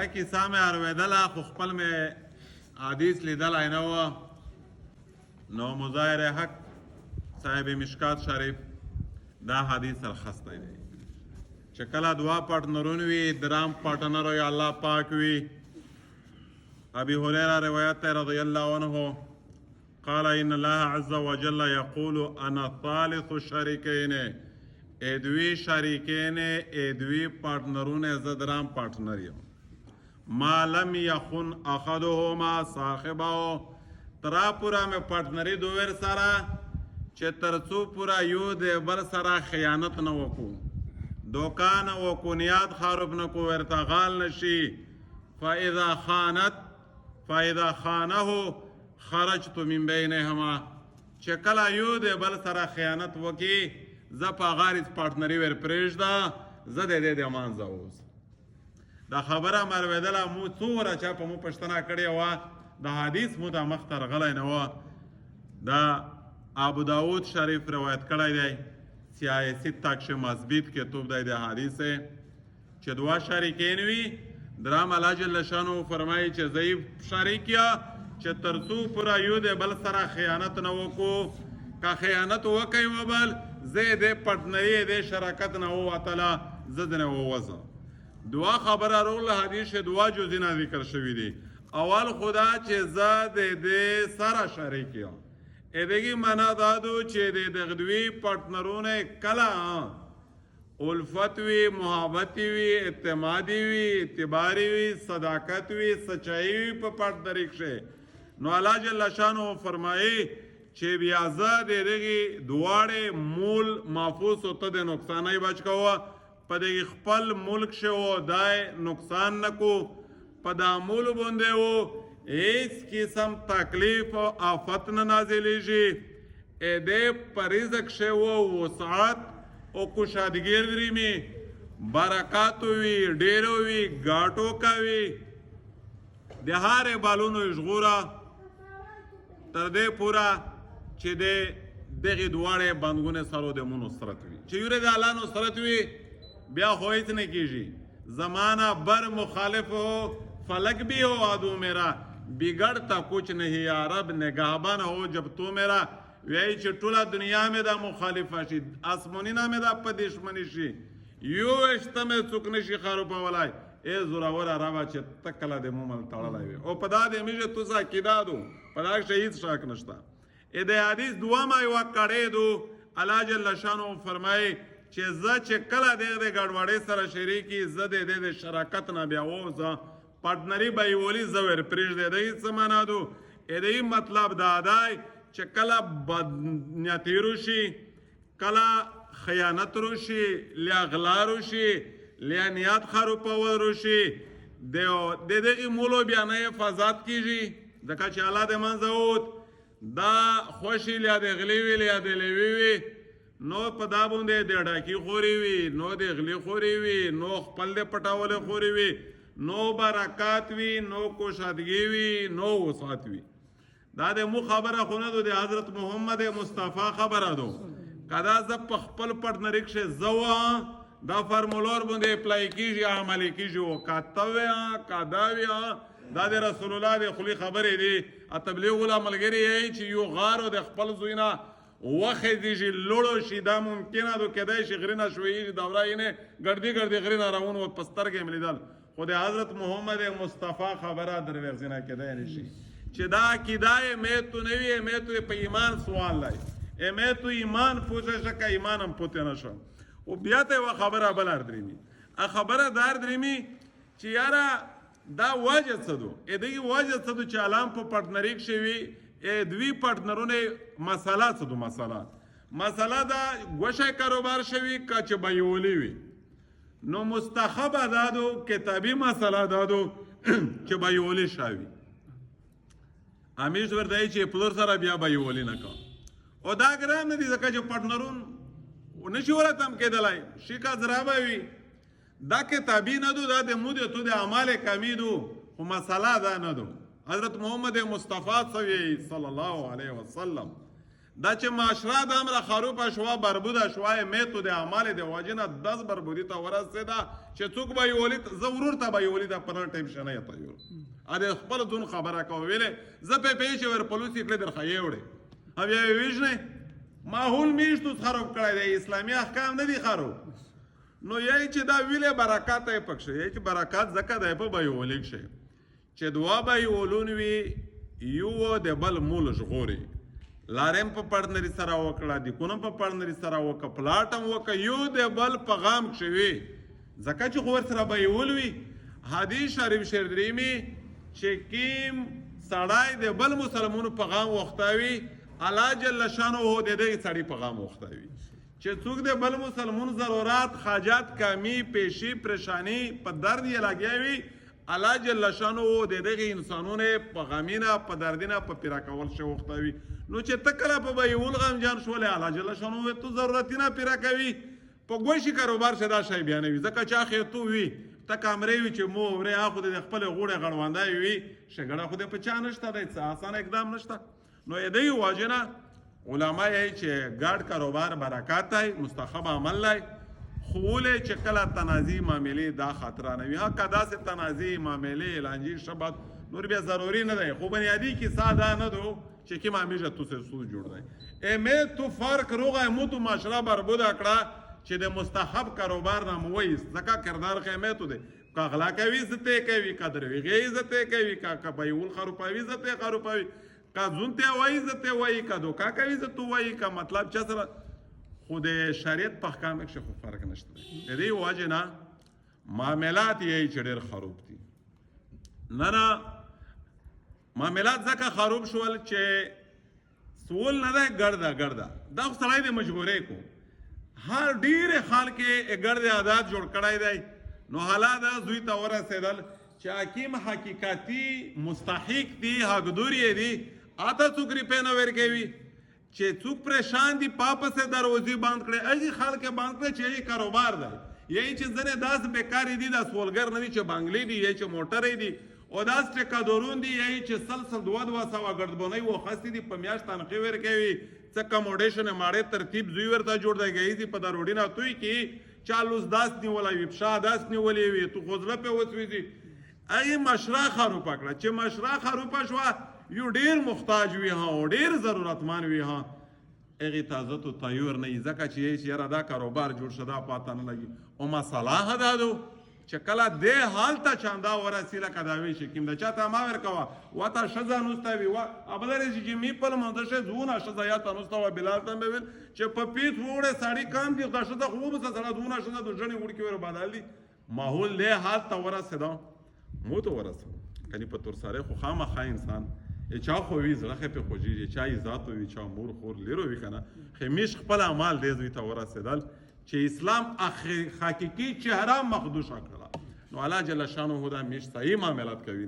دا کیسه مې اورېدله خو خپل مې حدیث لیدلی نه و. نو مظاهر حق صاحب مشکات شریف دا حدیث الخسته دی چې کله دوا پارټنرون وي درام پارټنر وي الله پاک وي. ابي هريره روایت رضی الله عنه قال ان الله عز وجل يقول انا ثالث شريكين ادوی شریکین ادوی پارٹنرون زدرام پارٹنر یم ما لم یخن اخذهما صاحبه ترا پورا میں پارٹنری دوور سارا چې ترڅو پورا یو د بل سره خیانت نه وکړو دوکا نه وکړو نیاد خراب نه کو ورته غال نشي فاذا خانه خرجت من بینهما چې کله یو د بل سره خیانت وکړي زه په غاریز پارټنري ور پرېږده زه د دې د امانځه اوس دا خبره مې اورېدله مو څومره چا په مو پوښتنه کړې وه د حدیث مو دا مخ ته راغلی نه وه. دا ابو داود شریف روایت کړی دی سیاه سته کښې مثبت کتاب دی د حدیث چې دوه شریکین وي درام الله جل شانو فرمایي چې ضعیف شریک یا چې ترڅو پوره یو د بل سره خیانت نه وکړو که خیانت وکړي وبل زه د پارټنري د شراکت نه ووتله زه دنه ووځم. دوا خبره راغله حدیث دوا جزونه ذکر شوي دي. اول خدا چې زه د دې سره شریک یم ادغې معنا دا دو چې د دغه دوی پارټنرونه کله الفت وي محبت وي اعتمادي وي اعتباري وي صداقت وي سچایي وي په پارټنري کښې نو الله جل شانو فرمایي چې بیا زه د دغې دواړې مول محفوظ او ته د نقصانۍ بچ کوه په دغې خپل ملک کښې و دای نقصان نه کو په دا مولو باندې و هیڅ قسم تکلیف او آفت نه نازلیږي د په رزق کښې و وسعت او کشادګي می برکات وي ډېرو وي ګاټو کوي د هرې بالونو ژغوره تر دې پوره چې د دغې دواړې بندګونې سره د مو نصرت وي چې یوره د الله نصرت وي بیا خو هیڅ نه کیږي زمانہ بر مخالف ہو فلک بھی ہو آدو میرا بگڑتا کچھ نہیں یا رب نگہبان ہو جب تو میرا وی چې ټوله دنیا مې دا مخالفه شي آسمانونه مې دا په دشمني شي یو ویشته مې څوک نشي خرابولی ای زوروره ربه چې ته کله د مومل تړلی وي او په دا د میږه تو عقیده دو په دا کښې هېڅ شک نشته. د حدیث دویمه یوه کړۍ دو الله جل شانو فرمایي چې زه چې کله د ګډوډۍ سره شریکي زه د دې د شراکت نه بیا ووځه پارټنري به یې ولي زه ور پرېږدی د هېڅ څه معنا دو د دې مطلب دا دی چې کله بدنیتي روشي کله خیانت روشي لیا غلا روشي لیا نیت خرابول روشي د دغې مولو بیا نه حفاظت کیږي ځکه چې الله د منځه ووت دا خوشي لیا د غلې وي لیا د لیوي وي نو په دا باندې د ډاکي خوري وي نو د غلې خوري وي نو خپل د پټولې خوري وي نو برکات وي نو کوشادګي وي نو وسعت وي. دا د مو خبره خو نه دو د حضرت محمد مصطفی خبره دو کدا زه په خپل پارټنري کښې زه وم دا فرمولور باندې اپلای کیږي عملي کیږي او کاته وي کادا وي دا د رسول الله د خولي خبرې دي تبلیغ ولا ملګري یې چې یو غار د خپل زوی نه وخېږي لوړو شي دا ممکنه دو کېدای شي غرینه شوي دوره یې نه ګردي غرینه روان و په سترګې مې لیدل خو د حضرت محمد مصطفی خبره دروغجنه کېدای نه شي چې دا عقیده یې میں تو نه وي میں تو په ایمان سوال لای میں تو ایمان پوښه شکه ایمان هم پوته نشم او بیا ته یوه خبره بل اردرېمي خبره دا اردرېمي چې یاره دا وجه څه دو دغې وجه څه دو چې علام په پارټنري کښې وي دوی پارټنرونه مسله څه دو مسله دا ګوشه کاروبار شوي که چې بیولي وي نو مستخبه دا دو کتابي مسله دا دو چې بیولي شوي همیش ورته چې پلور سره بیا بیولي نه کوه او دا ګران نه دي ځکه چې پارټنرون نشي ورته هم کېدلی شي که زرابه وي دا کتابي نه دو دا د مو د تو د اعمال کمی دو خو مسله دا نه دو حضرت محمد مصطفی صلی الله علیه وسلم دا چې معاشره د امره خروپه شوه بربوده شوه میتو د اعمال د وجې نه 10 بربودي ته ورسېده چې څوک به یې ولید زه ورور ته به یې ولید په نه ټایم شنه یې ته یو ا د خپل دون خبره کوه ویلې زه په پیښې ور پولیس کړې در خیې وړې او بیا یې ویژنې ماحول میشتو خراب کړی دی اسلامي احکام نه دي خراب نو یی چې دا ویلې برکات یې پکښې یی چې برکات ځکه دی په به یې ولیک شي چې دعا به یې ولون وي یو د بل مول ژغوري لارم په پړنري سره وکړه د کونم په پړنري سره وکړه پلاټم وکړه یو د بل په غام کښې وي ځکه چې خو ورسره به یې ولوي حدیث شریف شریمي چې کیم سړی د بل مسلمانو په غام وختاوي الله جل شانه د دې سړي په غام وختاوي چې څوک د بل مسلمانو ضرورت حاجات کمی پیشي پریشانی په درد یې لګیا وي الله جل شانه د دغه انسانونو په غمینه په دردینه په پیرا کول شي وختوي نو چې تکله په به یول غم جان شولې الله جل شانه تو ضرورتینه پیرا کوي په ګوشي کاروبار شدا شي بیانوي ځکه چې اخر تو وي ته کامرې وي چې مو ورې اخو د خپل غوړې غړوندای وي شګړه خو د په چا نشته دی څه آسان اقدام نشته نو دې واجنه علما یې چې ګاډ کاروبار برکات دی مستحب عمل دی خولې چې کله تنازعي معاملې دا خطره نه وي ها کدا سه تنازعي معاملې لانجی شبات نور بیا ضروری نه دی خو بنیادی کې ساده نه دو چې کی معاملې تو سه سود جوړ دی امه تو فرق روغه مو تو معاشره بربود کړه چې د مستحب کاروبار نه موي زکه کردار قیمت تو دی کا غلا کوي عزت کوي قدر وی غي عزت کوي کا کبایول خروپوي عزت خروپوي کا زونته وای عزت وای کا دوکا کوي عزت وای کا مطلب چا سره خود شریعت په احکام کې خو فرق نشته د دې وجه نه معاملات یې چې ډېر خروب دي نه معاملات ځکه خروب شول چې سول نه ده ګرده دا خو سړی د مجبورې کو هر ډېرې خال کې ګرد عادت جوړ کړی دی نو حالا دا زوی ته ورسېدل چې حکیم حقیقتي مستحق دي حقدور یې دي اته څوک ریپې نه ورکوي چې څوک پریشان دي پاپسې دروازې بند کړي اجي خلک بند کړي چې یې کاروبار دی یی چې ځنې داس بیکاری دي دا سولګر نه دي چې بنگلې دي یی چې موټرې دي او داس ټکادورون دي یی چې سلسل 2-2 ګردبونۍ وخستې دي په میاشت تنخیح ورکوي څه کموډیشن ماړې ترتیب زوی ورته جوړ دی گئی دي په دا روډي نه توی کې چالوس داس نیولی وي پښه داس نیولې وي تو خوځله پې وسوي ای مشره خروپه کړه چې مشره خروپه شوه یو ډیر محتاج وي ها او ډیر ضرورتمن وي ها هغې تازه تو تیور نه وي ځکه چې یاره دا کاروبار جوړ شه دا پاته نه لګي او مسله دا دو چې کله دې حال ته چاندا ورسي لکه دا وی شي کیم د چا ته ما ورکوه وته ښځه نوسته وي ابدرې چې می په لمونځ زونه ښځه یا ته نوسته وه بلال ته مې ویل چې په پیس وړې ساړي کام دي دا ښځه خو به سره دونه ښځه د ژڼې وړکې ور بدل دي ماحول دې حال ته ورسېده مو ته ورسېده کني په تور سره خو خامخا انسان چا خو وي زړه خې پې خوږېږي چا عزت وي چا مور خور لیرو وي که نه خمیش خپل اعمال دې زوی ته ورسېدل چې اسلام حقیقي چهره مخدوشه کړه نو الله جل شانه دا میش صحیح معاملات کوي